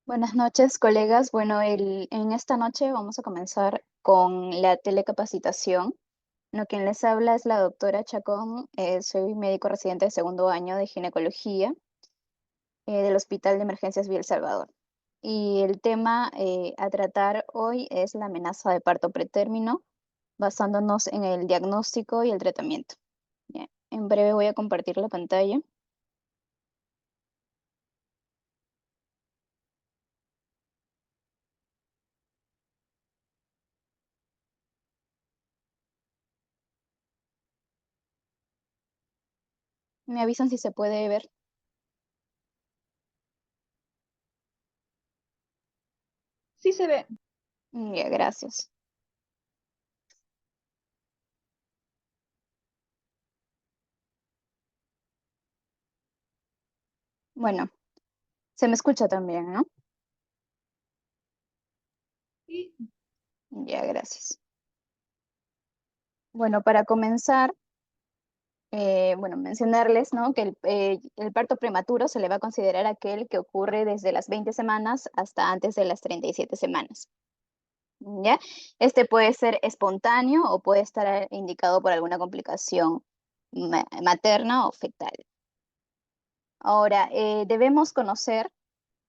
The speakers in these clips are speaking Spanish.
Buenas noches, colegas. Bueno, en esta noche vamos a comenzar con la telecapacitación. Quien les habla es la doctora Chacón. Soy médico residente de segundo año de ginecología del Hospital de Emergencias Vía El Salvador. Y el tema a tratar hoy es la amenaza de parto pretérmino, basándonos en el diagnóstico y el tratamiento. Bien, en breve voy a compartir la pantalla. Me avisan si se puede ver. Sí se ve. Ya, gracias. Bueno, se me escucha también, ¿no? Sí. Ya, gracias. Bueno, para comenzar, mencionarles, ¿no? que el parto prematuro se le va a considerar aquel que ocurre desde las 20 semanas hasta antes de las 37 semanas. ¿Ya? Este puede ser espontáneo o puede estar indicado por alguna complicación materna o fetal. Ahora, debemos conocer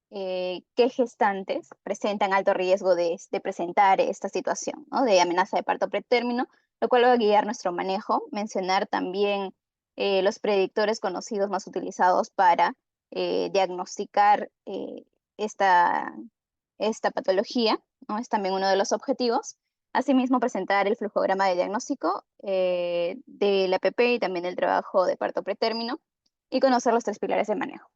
qué gestantes presentan alto riesgo de presentar esta situación, ¿no? De amenaza de parto pretérmino, lo cual va a guiar nuestro manejo. Mencionar también los predictores conocidos más utilizados para diagnosticar esta patología, ¿no? Es también uno de los objetivos. Asimismo, presentar el flujograma de diagnóstico del APP y también del trabajo de parto pretérmino y conocer los tres pilares de manejo.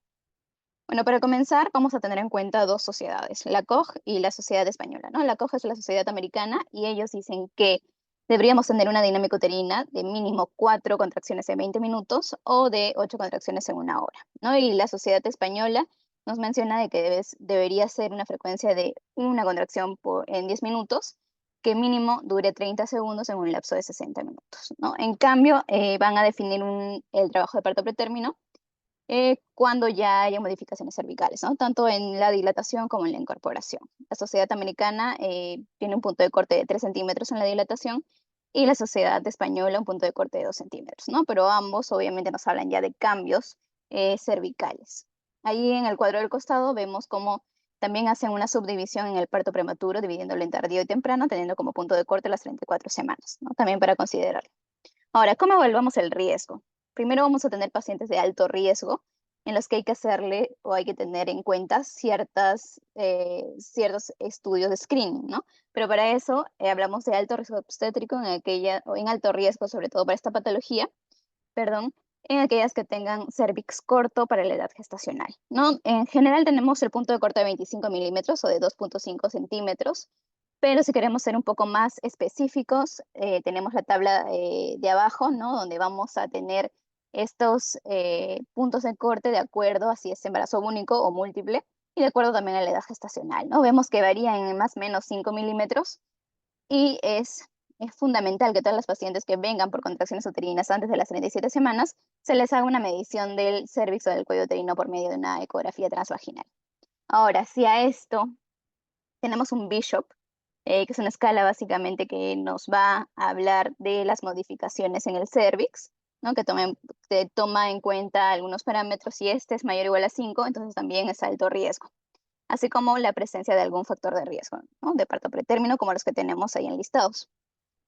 Bueno, para comenzar, vamos a tener en cuenta dos sociedades, la COG y la Sociedad Española, ¿no? La COG es la Sociedad Americana y ellos dicen que deberíamos tener una dinámica uterina de mínimo 4 contracciones en 20 minutos o de 8 contracciones en una hora, ¿no? Y la Sociedad Española nos menciona de que debería ser una frecuencia de una contracción en 10 minutos, que mínimo dure 30 segundos en un lapso de 60 minutos, ¿no? En cambio, van a definir el trabajo de parto pretérmino cuando ya haya modificaciones cervicales, ¿no? Tanto en la dilatación como en la incorporación. La sociedad americana tiene un punto de corte de 3 centímetros en la dilatación y la sociedad española un punto de corte de 2 centímetros, ¿no? Pero ambos obviamente nos hablan ya de cambios cervicales. Ahí en el cuadro del costado vemos cómo también hacen una subdivisión en el parto prematuro, dividiéndolo en tardío y temprano, teniendo como punto de corte las 34 semanas, ¿no? También para considerar. Ahora, ¿cómo evaluamos el riesgo? Primero vamos a tener pacientes de alto riesgo en los que hay que hacerle o hay que tener en cuenta ciertos estudios de screening, ¿no? Pero para eso hablamos de alto riesgo obstétrico o en alto riesgo, sobre todo para esta patología, perdón, en aquellas que tengan cervix corto para la edad gestacional, ¿no? En general tenemos el punto de corte de 25 milímetros o de 2,5 centímetros, pero si queremos ser un poco más específicos, tenemos la tabla de abajo, ¿no? Donde vamos a tener estos puntos de corte de acuerdo a si es embarazo único o múltiple y de acuerdo también a la edad gestacional, ¿no? Vemos que varían en más o menos 5 milímetros y es fundamental que todas las pacientes que vengan por contracciones uterinas antes de las 37 semanas se les haga una medición del cérvix o del cuello uterino por medio de una ecografía transvaginal. Ahora, si a esto tenemos un Bishop, que es una escala básicamente que nos va a hablar de las modificaciones en el cérvix, ¿no? Que toma en cuenta algunos parámetros. Si este es mayor o igual a 5, entonces también es alto riesgo, así como la presencia de algún factor de riesgo, ¿no? De parto pretérmino, como los que tenemos ahí enlistados,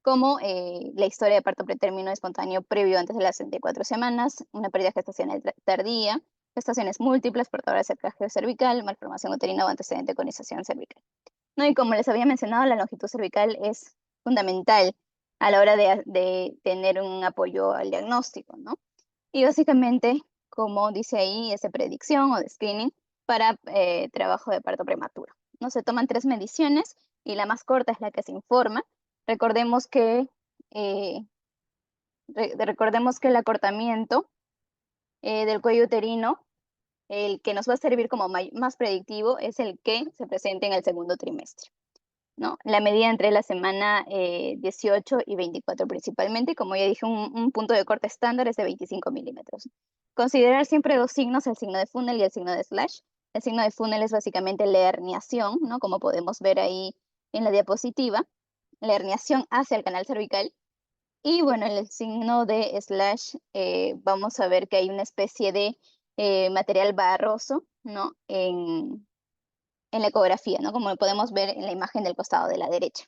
como la historia de parto pretérmino espontáneo previo antes de las 64 semanas, una pérdida gestacional tardía, gestaciones múltiples, portadoras de cerclaje cervical, malformación uterina o antecedente de conización cervical, ¿no? Y como les había mencionado, la longitud cervical es fundamental a la hora de tener un apoyo al diagnóstico, ¿no? Y básicamente, como dice ahí, es de predicción o de screening para trabajo de parto prematuro, ¿no? Se toman 3 mediciones y la más corta es la que se informa. Recordemos que, eh, recordemos que el acortamiento del cuello uterino, el que nos va a servir como más predictivo, es el que se presente en el segundo trimestre, ¿no? La medida entre la semana 18 y 24 principalmente, como ya dije, un punto de corte estándar es de 25 milímetros. Considerar siempre dos signos, el signo de funnel y el signo de slash. El signo de funnel es básicamente la herniación, ¿no? Como podemos ver ahí en la diapositiva, la herniación hacia el canal cervical. Y bueno, en el signo de slash vamos a ver que hay una especie de material barroso, ¿no? En la ecografía, ¿no? Como lo podemos ver en la imagen del costado de la derecha.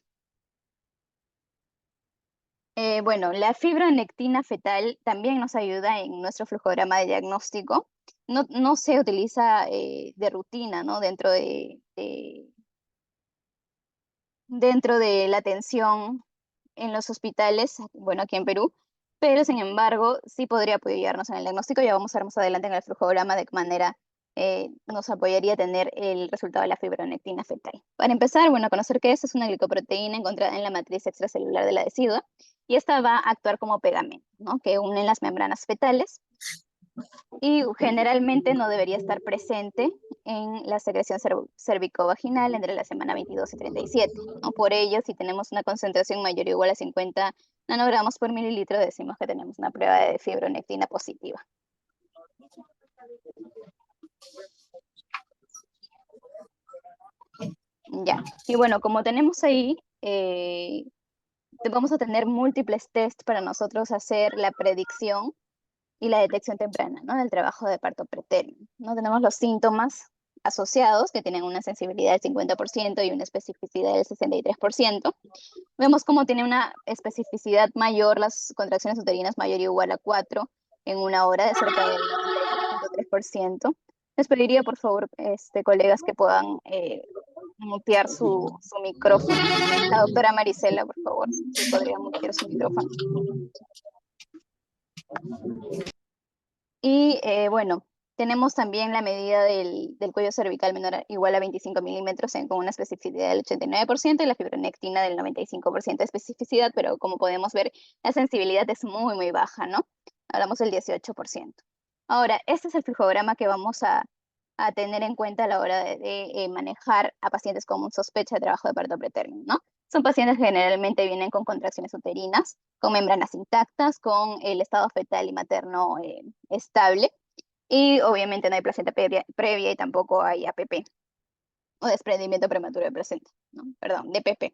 Bueno, la fibronectina fetal también nos ayuda en nuestro flujograma de diagnóstico. No se utiliza de rutina, ¿no? Dentro de la atención en los hospitales, bueno, aquí en Perú, pero sin embargo, sí podría apoyarnos en el diagnóstico. Ya vamos a ver más adelante en el flujograma de qué manera nos apoyaría tener el resultado de la fibronectina fetal. Para empezar, bueno, conocer que es una glicoproteína encontrada en la matriz extracelular de la decidua, y esta va a actuar como pegamento, ¿no? Que unen las membranas fetales y generalmente no debería estar presente en la secreción cervicovaginal entre la semana 22 y 37, ¿no? Por ello, si tenemos una concentración mayor o igual a 50 nanogramos por mililitro, decimos que tenemos una prueba de fibronectina positiva. Ya, y bueno, como tenemos ahí, vamos a tener múltiples test para nosotros hacer la predicción y la detección temprana, ¿no? Del trabajo de parto pretérmino, ¿no? Tenemos los síntomas asociados que tienen una sensibilidad del 50% y una especificidad del 63%. Vemos cómo tiene una especificidad mayor las contracciones uterinas mayor o igual a 4 en una hora, de cerca del 93.3%. Les pediría, por favor, colegas, que puedan mutear su micrófono. La doctora Marisela, por favor, si podría mutear su micrófono. Y bueno, tenemos también la medida del cuello cervical menor o igual a 25 milímetros con una especificidad del 89% y la fibronectina del 95% de especificidad, pero como podemos ver, la sensibilidad es muy, muy baja, ¿no? Hablamos del 18%. Ahora, este es el flujograma que vamos a tener en cuenta a la hora de manejar a pacientes con sospecha de trabajo de parto pretérmino, ¿no? Son pacientes que generalmente vienen con contracciones uterinas, con membranas intactas, con el estado fetal y materno estable, y obviamente no hay placenta previa y tampoco hay APP, o desprendimiento prematuro de placenta, ¿no? Perdón, DPP.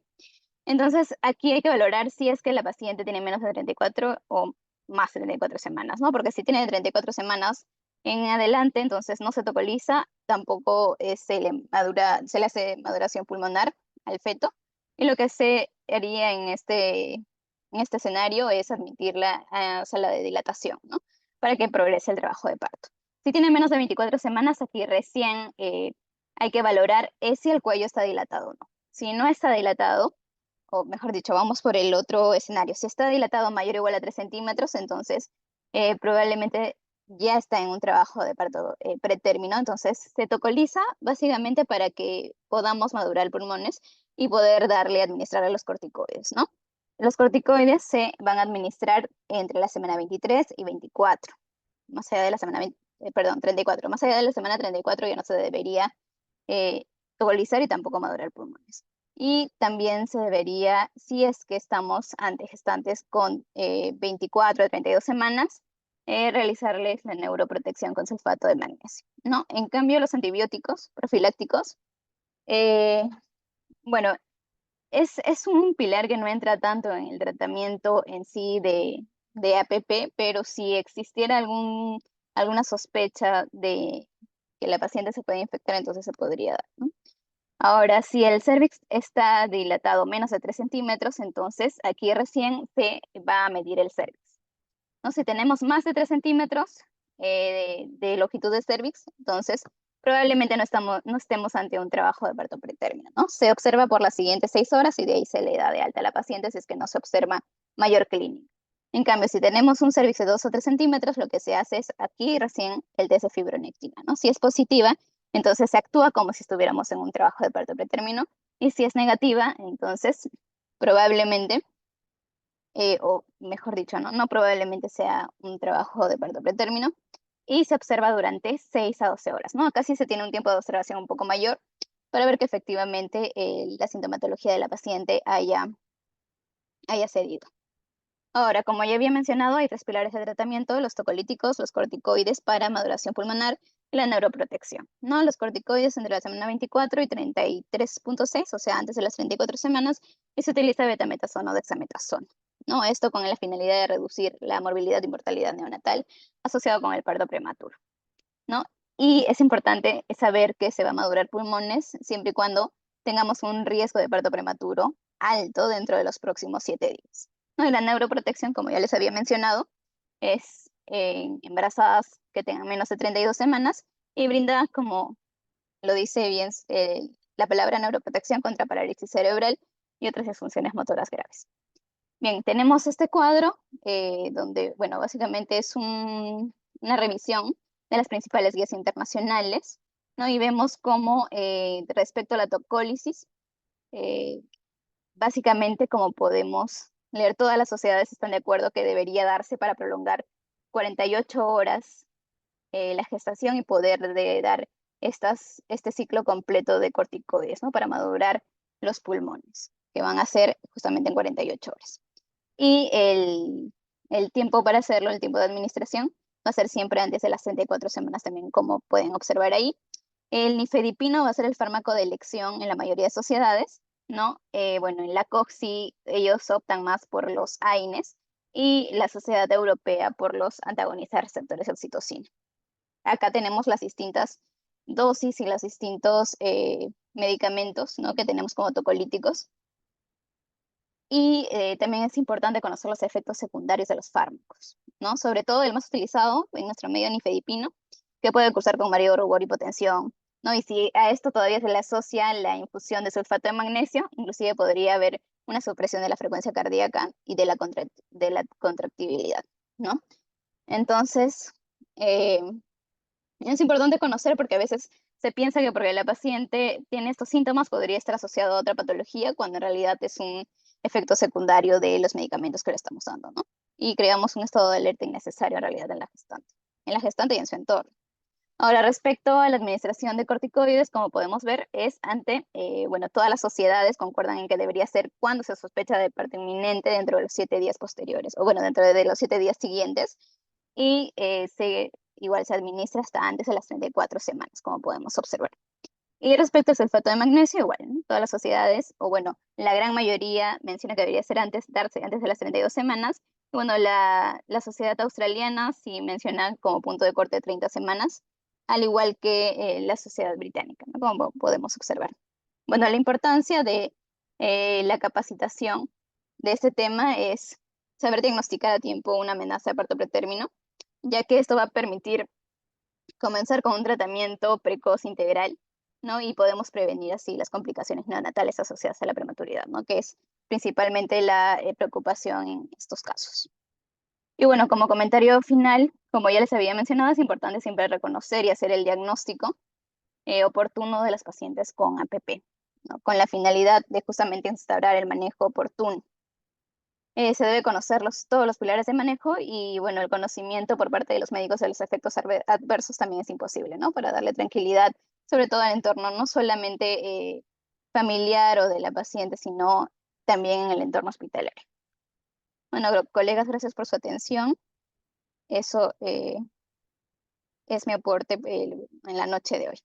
Entonces, aquí hay que valorar si es que la paciente tiene menos de 34 o más de 34 semanas, ¿no? Porque si tiene 34 semanas en adelante, entonces no se tocoliza, tampoco se le hace maduración pulmonar al feto, y lo que se haría en este escenario es admitirla a sala de dilatación, ¿no? Para que progrese el trabajo de parto. Si tiene menos de 24 semanas, aquí recién hay que valorar si el cuello está dilatado o no. Si no está dilatado, o mejor dicho, vamos por el otro escenario. Si está dilatado mayor o igual a 3 centímetros, entonces probablemente ya está en un trabajo de parto pretérmino. Entonces se tocoliza básicamente para que podamos madurar pulmones y poder administrarle los corticoides, ¿no? Los corticoides se van a administrar entre la semana 23 y 24, más allá de la semana 34. Más allá de la semana 34 ya no se debería tocolizar y tampoco madurar pulmones. Y también se debería, si es que estamos ante gestantes con 24 a 32 semanas, realizarles la neuroprotección con sulfato de magnesio, ¿no? En cambio, los antibióticos profilácticos, bueno, es un pilar que no entra tanto en el tratamiento en sí de APP, pero si existiera alguna sospecha de que la paciente se puede infectar, entonces se podría dar, ¿no? Ahora, si el cervix está dilatado menos de 3 centímetros, entonces aquí recién se va a medir el cervix, ¿no? Si tenemos más de 3 centímetros de longitud de cervix, entonces probablemente no estemos ante un trabajo de parto pretérmino, ¿no? Se observa por las siguientes 6 horas y de ahí se le da de alta a la paciente si es que no se observa mayor clínica. En cambio, si tenemos un cervix de 2 o 3 centímetros, lo que se hace es aquí recién el test de fibronectina, ¿no? Si es positiva, entonces se actúa como si estuviéramos en un trabajo de parto pretérmino, y si es negativa, entonces probablemente, o mejor dicho, no probablemente sea un trabajo de parto pretérmino, y se observa durante 6 a 12 horas, ¿no? Acá sí se tiene un tiempo de observación un poco mayor para ver que efectivamente la sintomatología de la paciente haya cedido. Ahora, como ya había mencionado, hay 3 pilares de tratamiento: los tocolíticos, los corticoides para maduración pulmonar y la neuroprotección, ¿no? Los corticoides entre la semana 24 y 33.6, o sea, antes de las 34 semanas, y se utiliza betametazono o dexametasona, ¿no? Esto con la finalidad de reducir la morbilidad y mortalidad neonatal asociado con el parto prematuro, ¿no? Y es importante saber que se va a madurar pulmones siempre y cuando tengamos un riesgo de parto prematuro alto dentro de los próximos 7 días, ¿no? Y la neuroprotección, como ya les había mencionado, es embarazadas que tengan menos de 32 semanas y brinda, como lo dice bien la palabra neuroprotección, contra parálisis cerebral y otras disfunciones motoras graves. Bien, tenemos este cuadro donde, bueno, básicamente es una revisión de las principales guías internacionales, ¿no? Y vemos cómo respecto a la tocólisis, eh, básicamente, como podemos leer, todas las sociedades están de acuerdo que debería darse para prolongar 48 horas la gestación y poder dar este ciclo completo de corticoides, ¿no? Para madurar los pulmones, que van a ser justamente en 48 horas. Y el tiempo para hacerlo, el tiempo de administración, va a ser siempre antes de las 34 semanas también, como pueden observar ahí. El nifedipino va a ser el fármaco de elección en la mayoría de sociedades, ¿no? Bueno, en la COXI ellos optan más por los AINES y la Sociedad Europea por los antagonistas receptores de oxitocina. Acá tenemos las distintas dosis y los distintos medicamentos, ¿no? Que tenemos como tocolíticos. Y también es importante conocer los efectos secundarios de los fármacos, ¿no? Sobre todo el más utilizado en nuestro medio nifedipino, que puede cursar con mareo, rubor, hipotensión, ¿no? Y si a esto todavía se le asocia la infusión de sulfato de magnesio, inclusive podría haber una supresión de la frecuencia cardíaca y de la contractibilidad, ¿no? Entonces, eh, es importante conocer porque a veces se piensa que porque la paciente tiene estos síntomas podría estar asociado a otra patología, cuando en realidad es un efecto secundario de los medicamentos que le estamos dando, ¿no? Y creamos un estado de alerta innecesario en realidad en la gestante y en su entorno. Ahora, respecto a la administración de corticoides, como podemos ver, es bueno, todas las sociedades concuerdan en que debería ser cuando se sospecha de parto inminente dentro de los 7 días posteriores, o bueno, dentro de los 7 días siguientes, y igual se administra hasta antes de las 34 semanas, como podemos observar. Y respecto al sulfato de magnesio, igual, ¿no? Todas las sociedades, o bueno, la gran mayoría menciona que debería ser darse antes de las 32 semanas. Y bueno, la sociedad australiana sí menciona como punto de corte 30 semanas, al igual que la sociedad británica, ¿no? Como podemos observar. Bueno, la importancia de la capacitación de este tema es saber diagnosticar a tiempo una amenaza de parto pretérmino, ya que esto va a permitir comenzar con un tratamiento precoz integral, ¿no? Y podemos prevenir así las complicaciones neonatales asociadas a la prematuridad, ¿no? Que es principalmente la preocupación en estos casos. Y bueno, como comentario final, como ya les había mencionado, es importante siempre reconocer y hacer el diagnóstico oportuno de las pacientes con APP, ¿no? Con la finalidad de justamente instaurar el manejo oportuno. Se debe conocer todos los pilares de manejo y, bueno, el conocimiento por parte de los médicos de los efectos adversos también es imposible, ¿no? Para darle tranquilidad, sobre todo al entorno, no solamente familiar o de la paciente, sino también en el entorno hospitalario. Bueno, colegas, gracias por su atención. Eso es mi aporte en la noche de hoy.